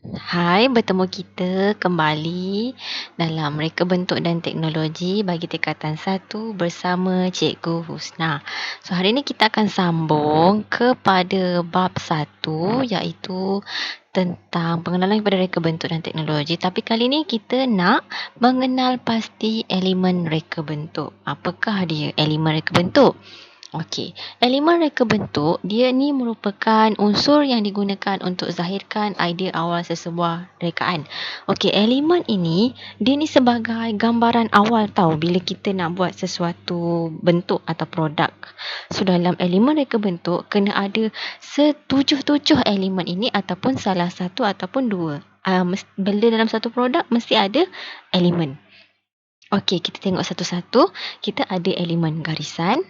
Hai, bertemu kita kembali dalam Reka Bentuk dan Teknologi bagi tingkatan 1 bersama Cikgu Husna. So, hari ini kita akan sambung kepada bab 1 iaitu tentang pengenalan kepada reka bentuk dan teknologi. Tapi kali ini kita nak mengenal pasti elemen reka bentuk. Apakah dia elemen reka bentuk? Okey, elemen reka bentuk dia ni merupakan unsur yang digunakan untuk zahirkan idea awal sesebuah rekaan. Okey, elemen ini dia ni sebagai gambaran awal tau bila kita nak buat sesuatu bentuk atau produk. So dalam elemen reka bentuk kena ada setujuh-tujuh elemen ini ataupun salah satu ataupun dua. Bila dalam satu produk mesti ada elemen. Okey, kita tengok satu-satu. Kita ada elemen garisan,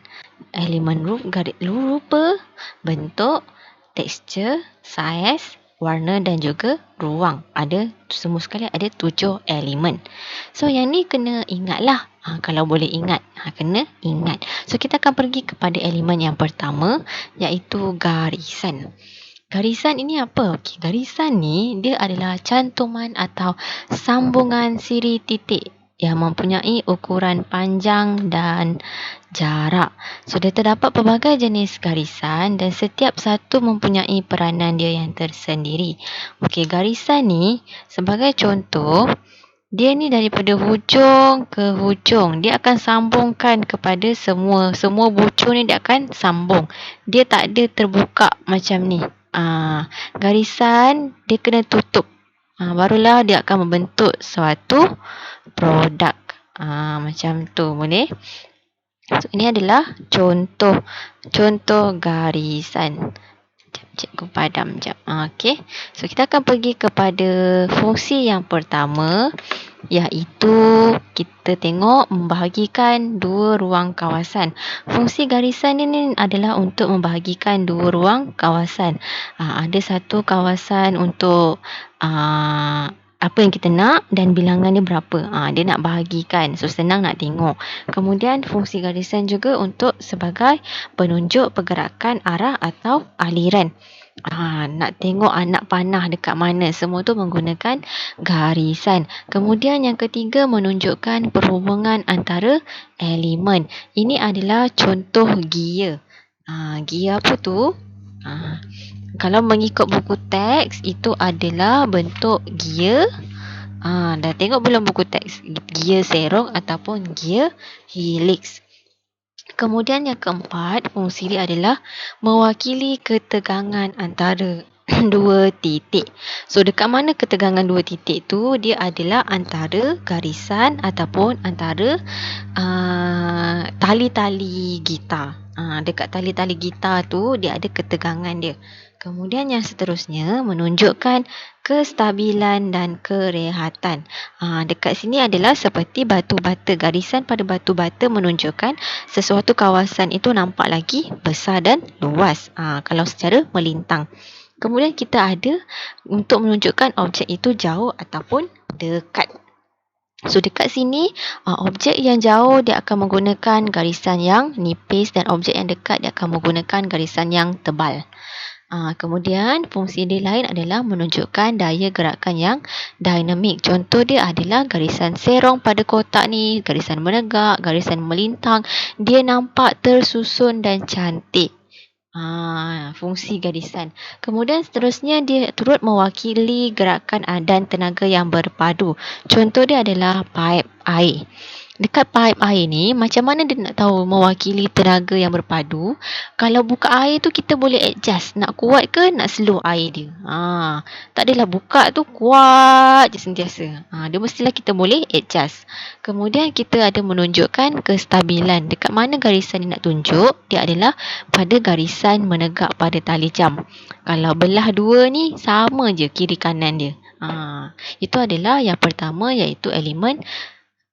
elemen rupa, bentuk, tekstur, saiz, warna dan juga ruang. Ada semua sekali ada 7 elemen. So yang ni kena ingatlah. Kalau boleh ingat, kena ingat. So kita akan pergi kepada elemen yang pertama iaitu garisan. Garisan ini apa? Okey, garisan ni dia adalah cantuman atau sambungan siri titik yang mempunyai ukuran panjang dan jarak. So, dia terdapat pelbagai jenis garisan dan setiap satu mempunyai peranan dia yang tersendiri. Okey, garisan ni sebagai contoh, dia ni daripada hujung ke hujung. Dia akan sambungkan kepada semua bucu ni dia akan sambung. Dia tak ada terbuka macam ni. Garisan dia kena tutup. Barulah dia akan membentuk suatu produk. Macam tu boleh. So, ini adalah contoh garisan. Cikgu padam jap. Okey. So kita akan pergi kepada fungsi yang pertama iaitu kita tengok membahagikan dua ruang kawasan. Fungsi garisan ini adalah untuk membahagikan dua ruang kawasan. Ada satu kawasan untuk apa yang kita nak dan bilangannya berapa. Dia nak bahagikan. So, senang nak tengok. Kemudian, fungsi garisan juga untuk sebagai penunjuk pergerakan arah atau aliran. Nak tengok anak panah dekat mana. Semua tu menggunakan garisan. Kemudian, yang ketiga menunjukkan perhubungan antara elemen. Ini adalah contoh gia. Gia apa tu? Kalau mengikut buku teks, itu adalah bentuk gia. Dah tengok belum buku teks? Gia serong ataupun gia helix. Kemudian yang keempat, fungsi dia adalah mewakili ketegangan antara dua titik. So, dekat mana ketegangan dua titik tu? Dia adalah antara garisan ataupun antara tali-tali gitar. Dekat tali-tali gitar tu, dia ada ketegangan dia. Kemudian yang seterusnya menunjukkan kestabilan dan kerehatan. Dekat sini adalah seperti batu bata. Garisan pada batu bata menunjukkan sesuatu kawasan itu nampak lagi besar dan luas. Kalau secara melintang. Kemudian kita ada untuk menunjukkan objek itu jauh ataupun dekat. So dekat sini, objek yang jauh dia akan menggunakan garisan yang nipis dan objek yang dekat dia akan menggunakan garisan yang tebal. Kemudian fungsi dia lain adalah menunjukkan daya gerakan yang dinamik. Contoh dia adalah garisan serong pada kotak ni, garisan menegak, garisan melintang. Dia nampak tersusun dan cantik. Fungsi garisan. Kemudian seterusnya dia turut mewakili gerakan dan tenaga yang berpadu. Contoh dia adalah paip air. Dekat paip air ni, macam mana dia nak tahu mewakili tenaga yang berpadu? Kalau buka air tu kita boleh adjust. Nak kuat ke nak slow air dia. Tak adalah buka tu kuat je sentiasa. Dia mestilah kita boleh adjust. Kemudian kita ada menunjukkan kestabilan. Dekat mana garisan ni nak tunjuk? Dia adalah pada garisan menegak pada tali jam. Kalau belah dua ni sama je kiri kanan dia. Itu adalah yang pertama iaitu elemen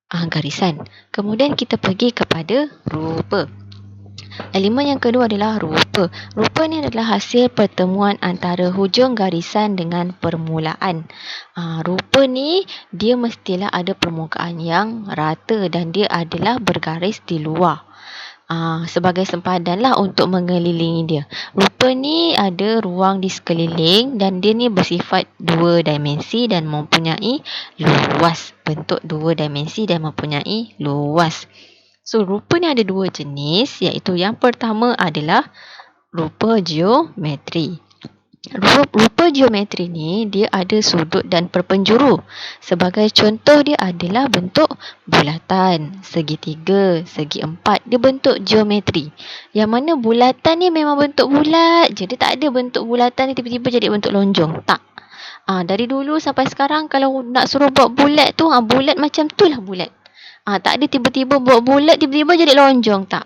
garisan. Kemudian kita pergi kepada rupa. Elemen yang kedua adalah rupa. Rupa ni adalah hasil pertemuan antara hujung garisan dengan permulaan. Rupa ni dia mestilah ada permukaan yang rata dan dia adalah bergaris di luar. sebagai sempadan lah untuk mengelilingi dia. Rupa ni ada ruang di sekeliling dan dia ni bersifat dua dimensi dan mempunyai luas. Bentuk dua dimensi dan mempunyai luas. So, rupa ni ada dua jenis, iaitu yang pertama adalah rupa geometri. Rupa geometri ni dia ada sudut dan perpenjuru. Sebagai contoh dia adalah bentuk bulatan, segitiga, segi empat. Dia bentuk geometri. Yang mana bulatan ni memang bentuk bulat je. Dia tak ada bentuk bulatan ni tiba-tiba jadi bentuk lonjong. Tak. Dari dulu sampai sekarang kalau nak suruh buat bulat tu, bulat macam tu lah bulat. Tak ada tiba-tiba buat bulat tiba-tiba jadi lonjong. Tak.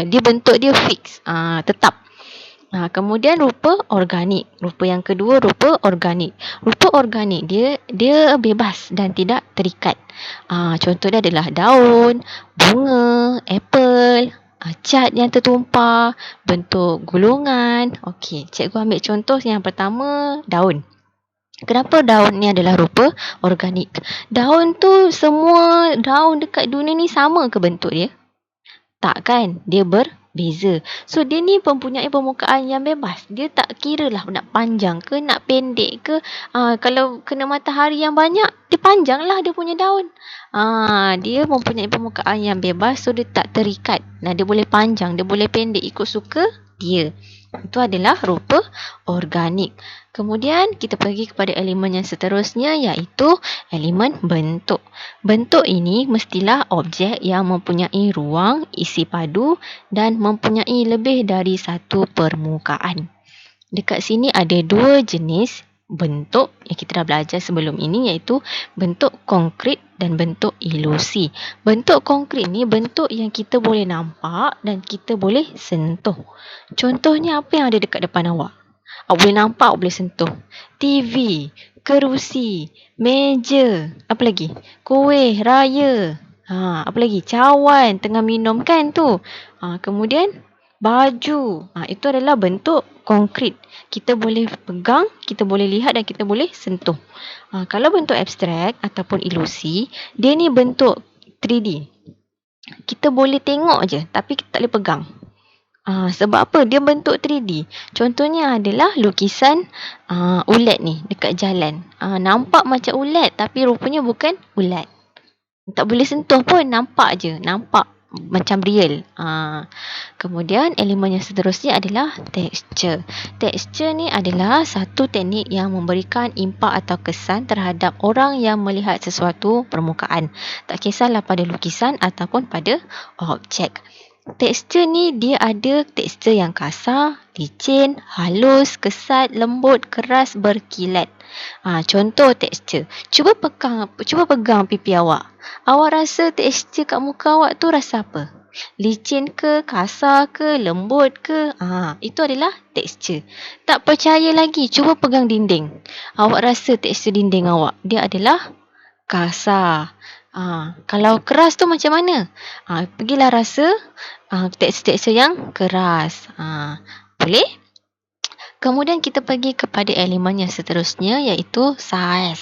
Dia bentuk dia fix. Tetap. Kemudian rupa organik. Rupa yang kedua rupa organik. Rupa organik dia bebas dan tidak terikat. Contoh dia adalah daun, bunga, apple, cat yang tertumpah, bentuk gulungan. Okey, cikgu ambil contoh yang pertama, daun. Kenapa daun ni adalah rupa organik? Daun tu semua daun dekat dunia ni sama ke bentuk dia? Tak kan? Dia berbeza. So, dia ni mempunyai permukaan yang bebas. Dia tak kira lah nak panjang ke, nak pendek ke. Kalau kena matahari yang banyak, dia panjang lah dia punya daun. Dia mempunyai permukaan yang bebas, so dia tak terikat. Dia boleh panjang, dia boleh pendek, ikut suka dia. Itu adalah rupa organik. Kemudian kita pergi kepada elemen yang seterusnya, iaitu elemen bentuk. Bentuk ini mestilah objek yang mempunyai ruang, isi padu dan mempunyai lebih dari satu permukaan. Dekat sini ada dua jenis bentuk yang kita dah belajar sebelum ini, iaitu bentuk konkret dan bentuk ilusi. Bentuk konkret ni bentuk yang kita boleh nampak dan kita boleh sentuh. Contohnya apa yang ada dekat depan awak? Awak boleh nampak, awak boleh sentuh. TV, kerusi, meja, apa lagi? Kuih raya. Apa lagi? Cawan tengah minum kan tu. Kemudian baju. Itu adalah bentuk konkret. Kita boleh pegang, kita boleh lihat dan kita boleh sentuh. Kalau bentuk abstrak ataupun ilusi, dia ni bentuk 3D. Kita boleh tengok je tapi kita tak boleh pegang. Sebab apa? Dia bentuk 3D. Contohnya adalah lukisan ulat ni dekat jalan. Nampak macam ulat tapi rupanya bukan ulat. Tak boleh sentuh pun, nampak je. Nampak macam real. Kemudian elemen yang seterusnya adalah tekstur. Tekstur ni adalah satu teknik yang memberikan impak atau kesan terhadap orang yang melihat sesuatu permukaan. Tak kisahlah pada lukisan ataupun pada objek. Tekstur ni dia ada tekstur yang kasar, licin, halus, kesat, lembut, keras, berkilat. Contoh tekstur. Cuba pegang pipi awak. Awak rasa tekstur kat muka awak tu rasa apa? Licin ke, kasar ke, lembut ke? Itu adalah tekstur. Tak percaya lagi, cuba pegang dinding. Awak rasa tekstur dinding awak, dia adalah kasar. Kalau keras tu macam mana? Pergilah rasa tekstur yang keras. Boleh? Kemudian kita pergi kepada elemen yang seterusnya, iaitu saiz.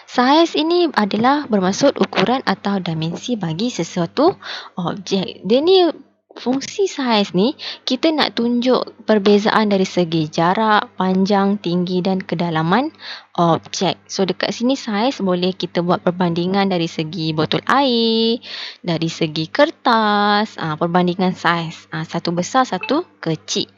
Saiz ini adalah bermaksud ukuran atau dimensi bagi sesuatu objek. Dia ni fungsi saiz ni, kita nak tunjuk perbezaan dari segi jarak, panjang, tinggi dan kedalaman objek. So dekat sini saiz boleh kita buat perbandingan dari segi botol air, dari segi kertas, perbandingan saiz. Satu besar, satu kecil.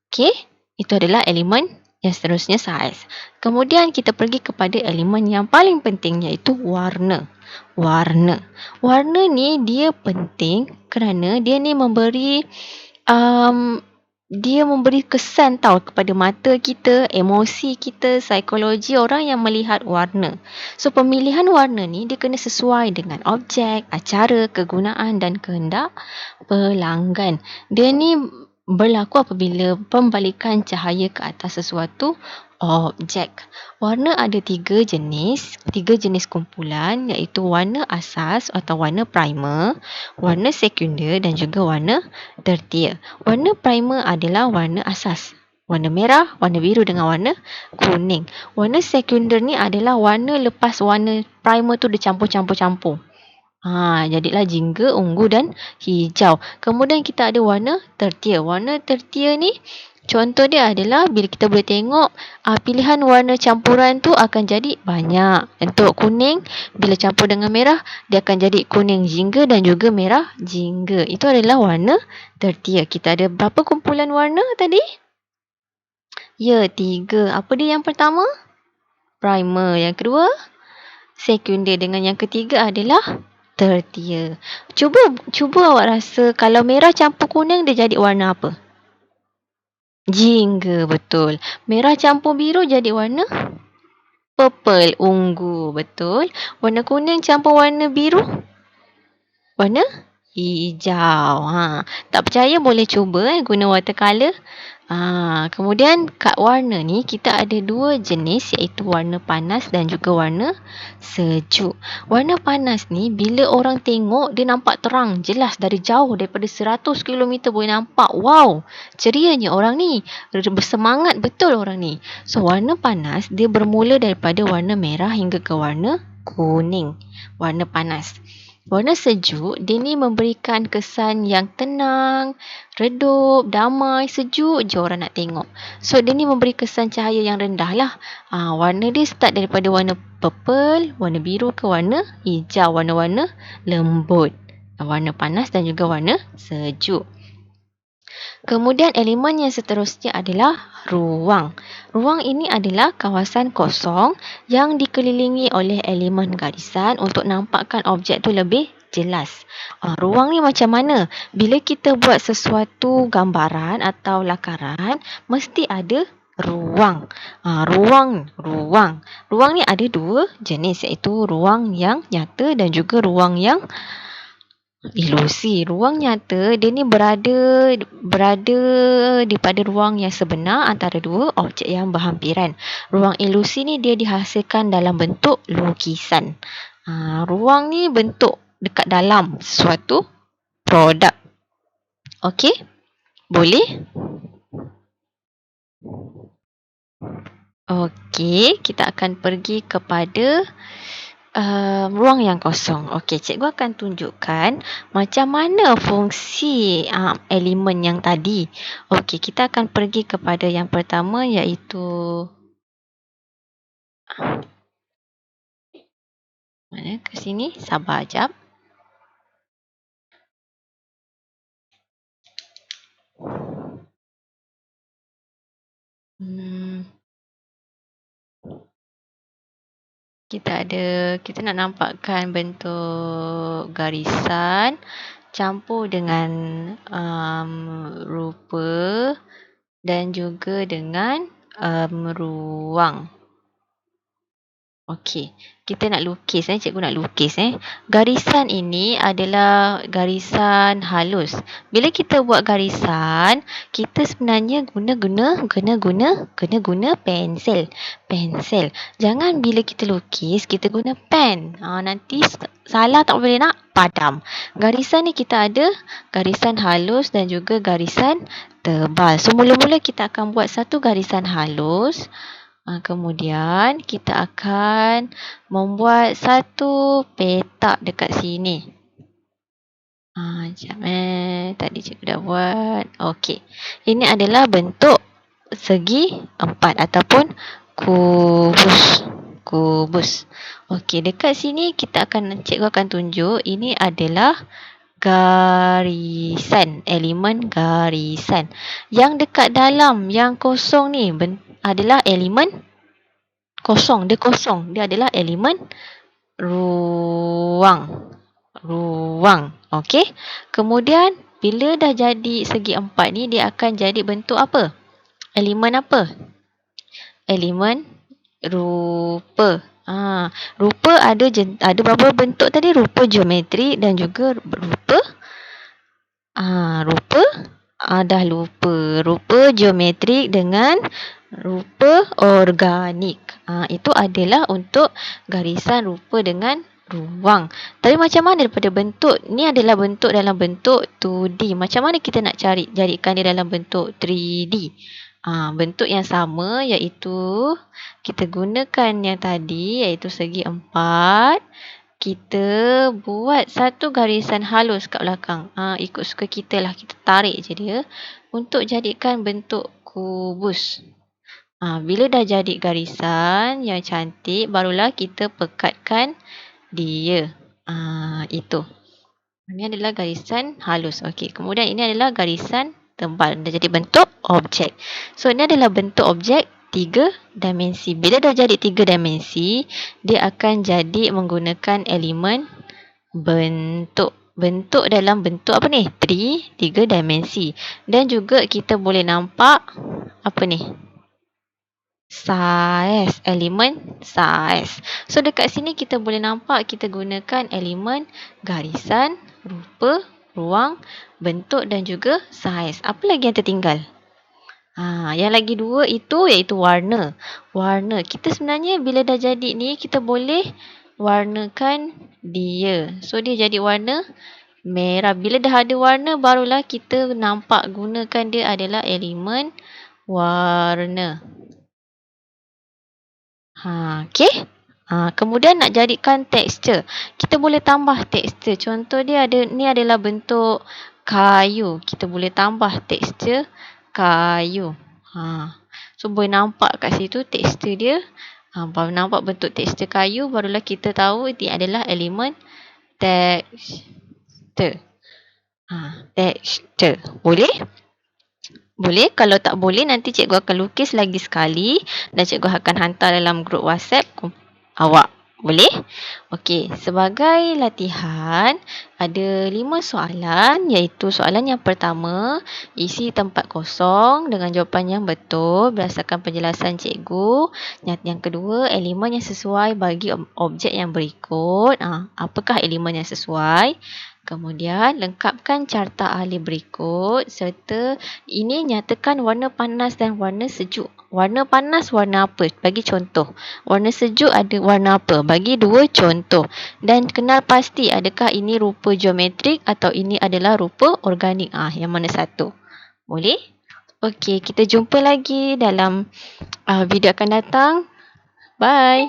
Okey, itu adalah elemen yang seterusnya saiz. Kemudian kita pergi kepada elemen yang paling penting, iaitu warna. Warna ni dia penting kerana dia ni memberi kesan kepada mata kita, emosi kita, psikologi orang yang melihat warna. So pemilihan warna ni dia kena sesuai dengan objek, acara, kegunaan dan kehendak pelanggan. Dia ni berlaku apabila pembalikan cahaya ke atas sesuatu objek. Warna ada tiga jenis kumpulan, iaitu warna asas atau warna primer, warna sekunder dan juga warna tertier. Warna primer adalah warna asas. Warna merah, warna biru dengan warna kuning. Warna sekunder ni adalah warna lepas warna primer tu dia campur-campur. Jadilah jingga, ungu dan hijau. Kemudian kita ada warna tertia. Warna tertia ni contoh dia adalah bila kita boleh tengok pilihan warna campuran tu akan jadi banyak. Untuk kuning bila campur dengan merah dia akan jadi kuning jingga dan juga merah jingga. Itu adalah warna tertia. Kita ada berapa kumpulan warna tadi? Ya, 3. Apa dia yang pertama? Primer. Yang kedua? Sekunder. Dengan yang ketiga adalah tertia. Cuba awak rasa kalau merah campur kuning dia jadi warna apa? Jingga, betul. Merah campur biru jadi warna purple, ungu, betul. Warna kuning campur warna biru, warna hijau. Tak percaya boleh cuba guna watercolour. Kemudian kat warna ni kita ada 2 jenis iaitu warna panas dan juga warna sejuk. Warna panas ni bila orang tengok dia nampak terang, jelas dari jauh daripada 100 km boleh nampak. Wow, cerianya orang ni. Bersemangat betul orang ni. So warna panas dia bermula daripada warna merah hingga ke warna kuning. Warna panas. Warna sejuk, dia ni memberikan kesan yang tenang, redup, damai, sejuk je orang nak tengok. So, dia ni memberi kesan cahaya yang rendah lah. Warna dia start daripada warna purple, warna biru ke warna hijau, warna-warna lembut. Warna panas dan juga warna sejuk. Kemudian elemen yang seterusnya adalah ruang. Ruang ini adalah kawasan kosong yang dikelilingi oleh elemen garisan untuk nampakkan objek tu lebih jelas. Ruang ni macam mana? Bila kita buat sesuatu gambaran atau lakaran, mesti ada ruang. Ruang ni ada 2 jenis iaitu ruang yang nyata dan juga ruang yang ilusi. Ruang nyata dia ni berada di pada ruang yang sebenar antara 2 objek yang berhampiran. Ruang ilusi ni dia dihasilkan dalam bentuk lukisan. Ruang ni bentuk dekat dalam sesuatu produk. Okey? Boleh? Okey, kita akan pergi kepada ruang yang kosong. Okey, cikgu akan tunjukkan macam mana fungsi elemen yang tadi. Okey, kita akan pergi kepada yang pertama iaitu mana ke sini? Sabar jap. Kita nak nampakkan bentuk garisan campur dengan rupa dan juga dengan ruang. Okey, kita nak lukis cikgu nak lukis Garisan ini adalah garisan halus. Bila kita buat garisan, kita sebenarnya guna pensel. Jangan bila kita lukis kita guna pen. Nanti salah tak boleh nak padam. Garisan ni kita ada garisan halus dan juga garisan tebal. So mula-mula kita akan buat satu garisan halus. Kemudian kita akan membuat satu petak dekat sini. Sekejap tadi cikgu dah buat. Okey. Ini adalah bentuk segi 4 ataupun kubus. Okey, dekat sini cikgu akan tunjuk ini adalah garisan, elemen garisan. Yang dekat dalam yang kosong ni adalah elemen kosong. Dia adalah elemen ruang. Okey. Kemudian bila dah jadi segi 4 ni dia akan jadi bentuk apa? Elemen apa? Elemen rupa. Rupa ada berapa bentuk tadi? Rupa geometrik dan juga rupa dah lupa. Rupa geometrik dengan rupa organik. Itu adalah untuk garisan rupa dengan ruang. Tapi macam mana daripada bentuk? Ni adalah bentuk dalam bentuk 2D. Macam mana kita nak jadikan dia dalam bentuk 3D? Bentuk yang sama iaitu kita gunakan yang tadi iaitu segi 4. kita buat satu garisan halus kat belakang. Ikut suka kita lah. Kita tarik je dia untuk jadikan bentuk kubus. Bila dah jadi garisan yang cantik, barulah kita pekatkan dia. Itu. Ini adalah garisan halus. Okey, kemudian ini adalah garisan tebal. Dah jadi bentuk objek. So, ini adalah bentuk objek 3 dimensi. Bila dah jadi 3 dimensi, dia akan jadi menggunakan elemen bentuk. Bentuk dalam bentuk apa ni? 3 dimensi. Dan juga kita boleh nampak apa ni? Saiz, elemen saiz. So dekat sini kita boleh nampak kita gunakan elemen garisan, rupa, ruang, bentuk dan juga saiz. Apa lagi yang tertinggal? Yang lagi 2 itu iaitu warna. Warna. Kita sebenarnya bila dah jadi ni kita boleh warnakan dia. So dia jadi warna merah. Bila dah ada warna barulah kita nampak gunakan dia adalah elemen warna. Okey. Kemudian nak jadikan tekstur. Kita boleh tambah tekstur. Contoh dia ni adalah bentuk kayu. Kita boleh tambah tekstur kayu. So boleh nampak kat situ tekstur dia. Baru nampak bentuk tekstur kayu, barulah kita tahu dia adalah elemen tekstur. Tekstur. Boleh? Boleh. Kalau tak boleh, nanti cikgu akan lukis lagi sekali dan cikgu akan hantar dalam grup WhatsApp awak. Boleh? Okey, sebagai latihan ada 5 soalan, iaitu soalan yang pertama, isi tempat kosong dengan jawapan yang betul berdasarkan penjelasan cikgu. Yang kedua, elemen yang sesuai bagi objek yang berikut. Apakah elemen yang sesuai? Kemudian, lengkapkan carta ahli berikut serta ini nyatakan warna panas dan warna sejuk. Warna panas warna apa? Bagi contoh. Warna sejuk ada warna apa? Bagi 2 contoh. Dan kenal pasti adakah ini rupa geometrik atau ini adalah rupa organik. Yang mana satu? Boleh? Okey, kita jumpa lagi dalam video akan datang. Bye.